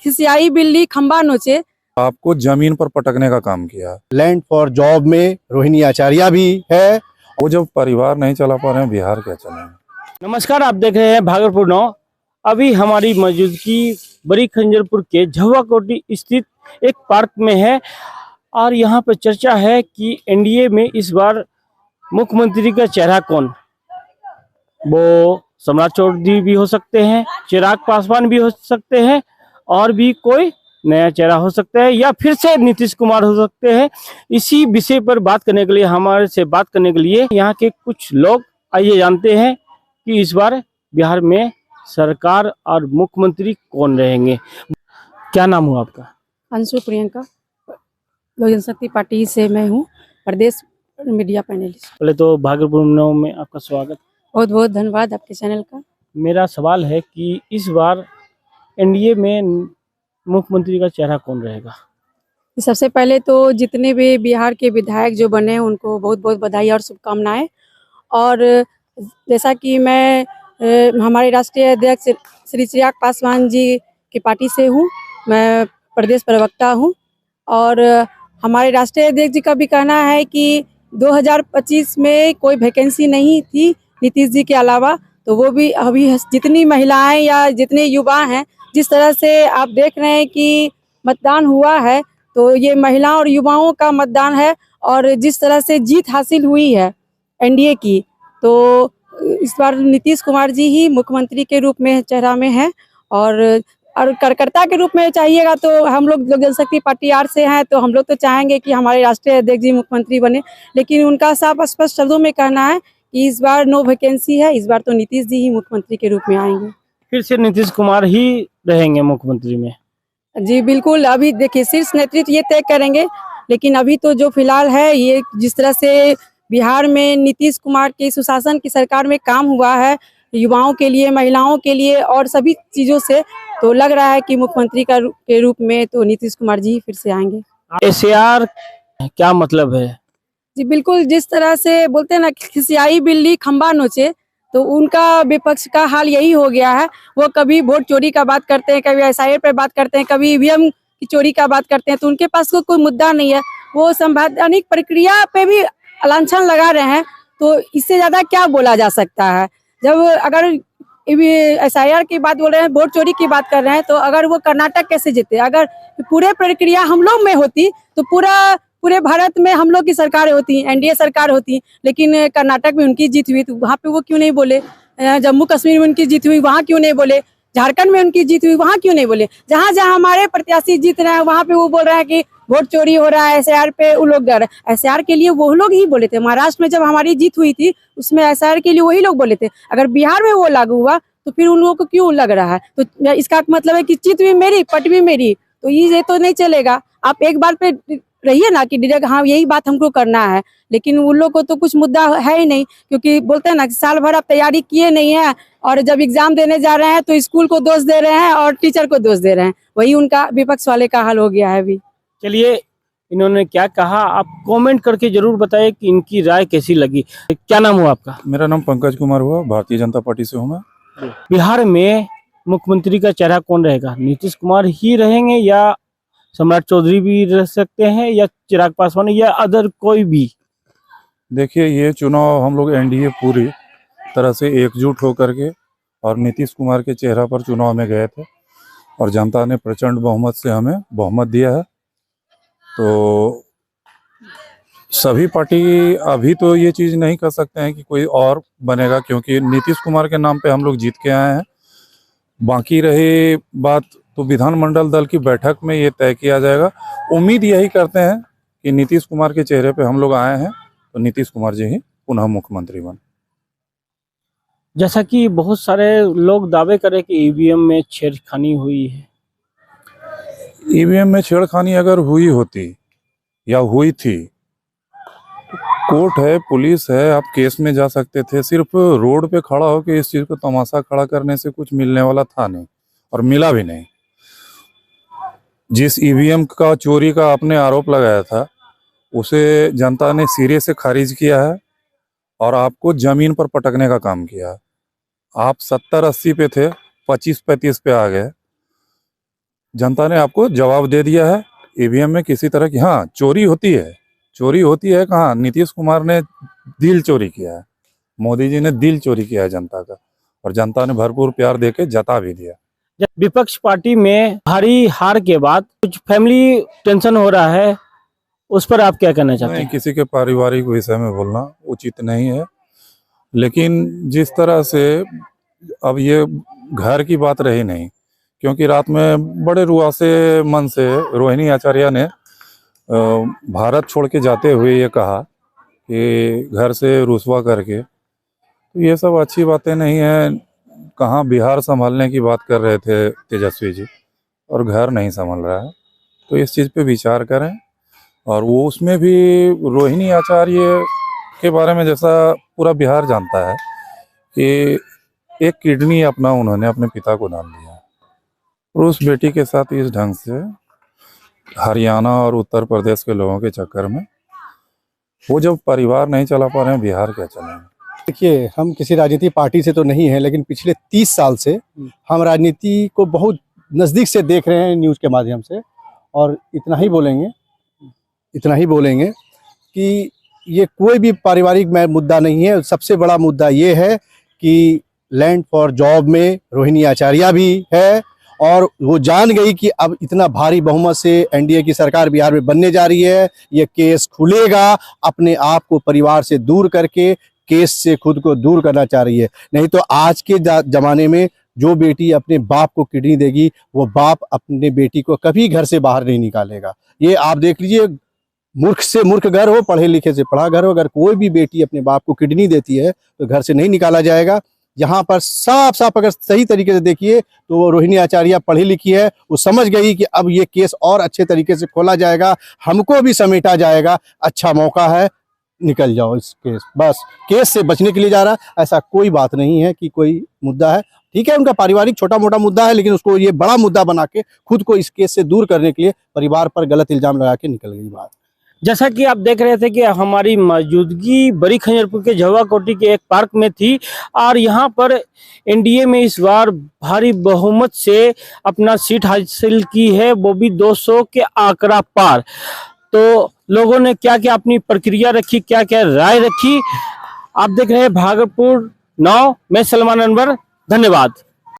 खिसियाई बिल्ली खंबा नोचे। आपको जमीन पर पटकने का काम किया। लैंड फॉर जॉब में रोहिणी आचार्य भी है। वो जब परिवार नहीं चला पा रहे हैं, बिहार क्या चलेंगे। नमस्कार, आप देख रहे हैं भागलपुर 9। अभी हमारी मौजूदगी बड़ी खंजरपुर के झव्वाकोटी स्थित एक पार्क में है और यहाँ पर चर्चा है कि एनडीए में इस बार मुख्यमंत्री का चेहरा कौन। वो सम्राट चौधरी भी हो सकते हैं, चिराग पासवान भी हो सकते हैं और भी कोई नया चेहरा हो सकता है या फिर से नीतीश कुमार हो सकते हैं। इसी विषय पर बात करने के लिए हमारे से बात करने के लिए यहाँ के कुछ लोग आइए जानते हैं कि इस बार बिहार में सरकार और मुख्यमंत्री कौन रहेंगे। क्या नाम हुआ आपका? अंशु प्रियंका, लोक जनशक्ति पार्टी से मैं हूँ, प्रदेश मीडिया पैनलिस्ट। पहले तो भागलपुर 9 में आपका स्वागत। बहुत बहुत धन्यवाद आपके चैनल का। मेरा सवाल है कि इस बार एनडीए में मुख्यमंत्री का चेहरा कौन रहेगा? सबसे पहले तो जितने भी बिहार के विधायक जो बने उनको बहुत बहुत बधाई और शुभकामनाएं। और जैसा कि मैं हमारे राष्ट्रीय अध्यक्ष श्री चिराग पासवान जी की पार्टी से हूँ, मैं प्रदेश प्रवक्ता हूँ और हमारे राष्ट्रीय अध्यक्ष जी का भी कहना है कि 2025 में कोई वैकेंसी नहीं थी नीतीश जी के अलावा, तो वो भी अभी जितनी महिलाएं या जितने युवा हैं, जिस तरह से आप देख रहे हैं कि मतदान हुआ है, तो ये महिलाओं और युवाओं का मतदान है और जिस तरह से जीत हासिल हुई है एनडीए की, तो इस बार नीतीश कुमार जी ही मुख्यमंत्री के रूप में चेहरा में हैं। और कार्यकर्ता के रूप में चाहिएगा तो हम लोग लोक जनशक्ति पार्टी आर से हैं, तो हम लोग तो चाहेंगे कि हमारे राष्ट्रीय अध्यक्ष जी मुख्यमंत्री बने, लेकिन उनका साफ स्पष्ट शब्दों में कहना है कि इस बार नो वैकेंसी है, इस बार तो नीतीश जी ही मुख्यमंत्री के रूप में आएंगे। फिर से नीतीश कुमार ही रहेंगे मुख्यमंत्री में? जी बिल्कुल, अभी देखिए शीर्ष नेतृत्व ये तय करेंगे, लेकिन अभी तो जो फिलहाल है, ये जिस तरह से बिहार में नीतीश कुमार के सुशासन की सरकार में काम हुआ है युवाओं के लिए, महिलाओं के लिए और सभी चीज़ों से, तो लग रहा है कि मुख्यमंत्री के रूप में तो नीतीश कुमार जी ही फिर से आएंगे। एसआर क्या मतलब है? जी बिल्कुल, जिस तरह से बोलते हैं ना खिसियाई बिल्ली खंबा नोचे, तो उनका विपक्ष का हाल यही हो गया है। वो कभी वोट चोरी का बात करते हैं, कभी एसआईआर पे बात करते हैं, कभी ईवीएम की चोरी का बात करते हैं, तो उनके पास कोई मुद्दा नहीं है। वो संवैधानिक प्रक्रिया पे भी लांछन लगा रहे हैं, तो इससे ज्यादा क्या बोला जा सकता है। जब अगर एसआईआर की बात बोल रहे हैं, वोट चोरी की बात कर रहे हैं, तो अगर वो कर्नाटक कैसे जीते? अगर पूरे प्रक्रिया हम लोग में होती तो पूरे भारत में हम लोग की सरकार होती, एनडीए सरकार होती, लेकिन कर्नाटक में उनकी जीत हुई तो वहाँ पे वो क्यों नहीं बोले? जम्मू कश्मीर में उनकी जीत हुई, वहाँ क्यों नहीं बोले? झारखंड में उनकी जीत हुई, वहाँ क्यों नहीं बोले? जहाँ जहाँ हमारे प्रत्याशी जीत रहे हैं वहाँ पे वो बोल रहे हैं कि वोट चोरी हो रहा है, एसआईआर पे वो लोग डर। एसआईआर के लिए वो लोग ही बोले थे। महाराष्ट्र में जब हमारी जीत हुई थी उसमें एसआईआर के लिए वही लोग बोले थे। अगर बिहार में वो लागू हुआ तो फिर उन लोगों को क्यों लग रहा है? तो इसका मतलब है कि जीत भी मेरी, पट भी मेरी, तो ये तो नहीं चलेगा। आप एक बार पे रहिए ना कि डायरेक्ट हाँ यही बात हमको करना है, लेकिन उन लोग को तो कुछ मुद्दा है ही नहीं, क्योंकि बोलते हैं ना साल भर आप तैयारी किए नहीं है और जब एग्जाम देने जा रहे हैं तो स्कूल को दोष दे रहे हैं और टीचर को दोष दे रहे हैं। वही उनका विपक्ष वाले का हाल हो गया है अभी। चलिए, इन्होंने क्या कहा आप कमेंट करके जरूर बताएं कि इनकी राय कैसी लगी। क्या नाम हुआ आपका? मेरा नाम पंकज कुमार हुआ, भारतीय जनता पार्टी से हूँ मैं। बिहार में मुख्यमंत्री का चेहरा कौन रहेगा? नीतीश कुमार ही रहेंगे या सम्राट चौधरी भी रह सकते हैं या चिराग पासवान या अदर कोई भी? देखिए, ये चुनाव हम लोग एनडीए पूरी तरह से एकजुट होकर के और नीतीश कुमार के चेहरा पर चुनाव में गए थे और जनता ने प्रचंड बहुमत से हमें बहुमत दिया है। तो सभी पार्टी अभी तो ये चीज़ नहीं कर सकते हैं कि कोई और बनेगा, क्योंकि नीतीश कुमार के नाम पे हम लोग जीत के आए हैं। बाकी रही बात तो विधानमंडल दल की बैठक में ये तय किया जाएगा। उम्मीद यही करते हैं कि नीतीश कुमार के चेहरे पे हम लोग आए हैं तो नीतीश कुमार जी ही पुनः मुख्यमंत्री बने। जैसा कि बहुत सारे लोग दावे करें कि ईवीएम में छेड़खानी हुई है। ईवीएम में छेड़खानी अगर हुई होती या हुई थी, कोर्ट है, पुलिस है, आप केस में जा सकते थे। सिर्फ रोड पे खड़ा होकर इस चीज़ को तमाशा खड़ा करने से कुछ मिलने वाला था नहीं और मिला भी नहीं। जिस ईवीएम का चोरी का आपने आरोप लगाया था उसे जनता ने सिरे से खारिज किया है और आपको जमीन पर पटकने का काम किया। 70-80 पे थे, 25-35 पे आ गए। जनता ने आपको जवाब दे दिया है। ईवीएम में किसी तरह की, हाँ, चोरी होती है कहाँ? नीतीश कुमार ने दिल चोरी किया है, मोदी जी ने दिल चोरी किया है जनता का, और जनता ने भरपूर प्यार देके जता भी दिया। जब विपक्ष पार्टी में भारी हार के बाद कुछ फैमिली टेंशन हो रहा है, उस पर आप क्या कहना चाहते नहीं, हैं? किसी के पारिवारिक विषय में बोलना उचित नहीं है, लेकिन जिस तरह से अब ये घर की बात रही नहीं, क्योंकि रात में बड़े रुआसे मन से रोहिणी आचार्य ने भारत छोड़ के जाते हुए ये कहा कि घर से रुसवा करके, तो ये सब अच्छी बातें नहीं है। कहाँ बिहार संभालने की बात कर रहे थे तेजस्वी जी, और घर नहीं संभल रहा है, तो इस चीज़ पे विचार करें। और वो उसमें भी रोहिणी आचार्य के बारे में जैसा पूरा बिहार जानता है कि एक किडनी अपना उन्होंने अपने पिता को दान दिया, और उस बेटी के साथ इस ढंग से हरियाणा और उत्तर प्रदेश के लोगों के चक्कर में वो जब परिवार नहीं चला पा रहे हैं, बिहार क्या चलेंगे? देखिए, हम किसी राजनीतिक पार्टी से तो नहीं है, लेकिन पिछले 30 साल से हम राजनीति को बहुत नज़दीक से देख रहे हैं न्यूज़ के माध्यम से, और इतना ही बोलेंगे कि ये कोई भी पारिवारिक मुद्दा नहीं है। सबसे बड़ा मुद्दा ये है कि लैंड फॉर जॉब में रोहिणी आचार्य भी है, और वो जान गई कि अब इतना भारी बहुमत से एनडीए की सरकार बिहार में बनने जा रही है, ये केस खुलेगा, अपने आप को परिवार से दूर करके केस से खुद को दूर करना चाह रही है। नहीं तो आज के ज़माने में जो बेटी अपने बाप को किडनी देगी, वो बाप अपने बेटी को कभी घर से बाहर नहीं निकालेगा। ये आप देख लीजिए, मूर्ख से मूर्ख घर हो, पढ़े लिखे से पढ़ा घर हो, अगर कोई भी बेटी अपने बाप को किडनी देती है तो घर से नहीं निकाला जाएगा। यहाँ पर साफ साफ अगर सही तरीके से देखिए तो वो रोहिणी आचार्य पढ़ी लिखी है, वो समझ गई कि अब ये केस और अच्छे तरीके से खोला जाएगा, हमको भी समेटा जाएगा, अच्छा मौका है, निकल जाओ इस केस। बस केस से बचने के लिए जा रहा, ऐसा कोई बात नहीं है कि कोई मुद्दा है। ठीक है, उनका पारिवारिक छोटा मोटा मुद्दा है, लेकिन उसको ये बड़ा मुद्दा बना के खुद को इस केस से दूर करने के लिए परिवार पर गलत इल्जाम लगा के निकल गई बात। जैसा कि आप देख रहे थे कि हमारी मौजूदगी बड़ी खंजरपुर के झवा कोटी के एक पार्क में थी, और यहाँ पर एनडीए में इस बार भारी बहुमत से अपना सीट हासिल की है, वो भी 200 के आंकड़ा पार। तो लोगों ने क्या क्या अपनी प्रक्रिया रखी, क्या क्या राय रखी, आप देख रहे हैं भागलपुर नाउ। मैं सलमान अनवर, धन्यवाद।